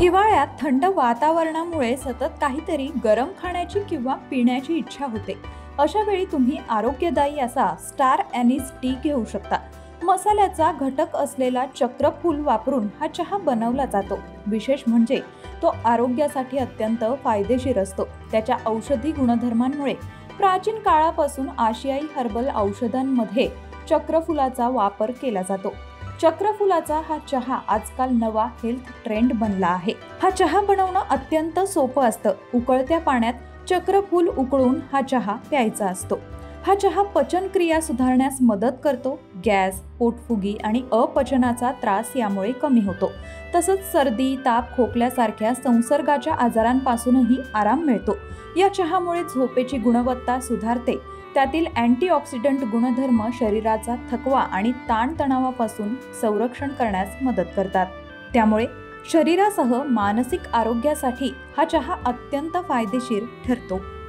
हिवाळ्यात थंड वातावरणामुळे सतत काहीतरी गरम खाण्याची किंवा पिण्याची इच्छा होते. अशा वेळी तुम्ही आरोग्यदायी असा स्टार ॲनिस टी घेऊ शकता. मसाल्याचा घटक असलेला चक्रफूल वापरून हा चहा बनवला जातो. विशेष म्हणजे तो आरोग्यासाठी अत्यंत फायदेशीर असतो. त्याच्या औषधी गुणधर्मांमुळे प्राचीन काळापासून आशियाई हर्बल औषधांमध्ये चक्रफुलाचा वापर केला जातो. चक्रफुलाचा हा चहा आजकाल नवा हेल्थ ट्रेंड बनला आहे. हा चहा बनवणं अत्यंत सोपं असतं. उकळत्या पाण्यात चक्रफूल उकळून हा चहा प्यायचा असतो. हा चहा पचनक्रिया सुधारण्यास मदत करतो. गॅस, पोटफुगी आणि अपचनाचा त्रास यामुळे कमी होतो. तसंच सर्दी, ताप, खोकल्यासारख्या संसर्गाच्या आजारांपासूनही आराम मिळतो. या चहामुळे झोपेची गुणवत्ता सुधारते. त्यातील अँटीऑक्सिडंट गुणधर्म शरीराचा थकवा आणि ताणतणावापासून संरक्षण करण्यास मदत करतात. त्यामुळे शरीरासह मानसिक आरोग्यासाठी हा चहा अत्यंत फायदेशीर ठरतो.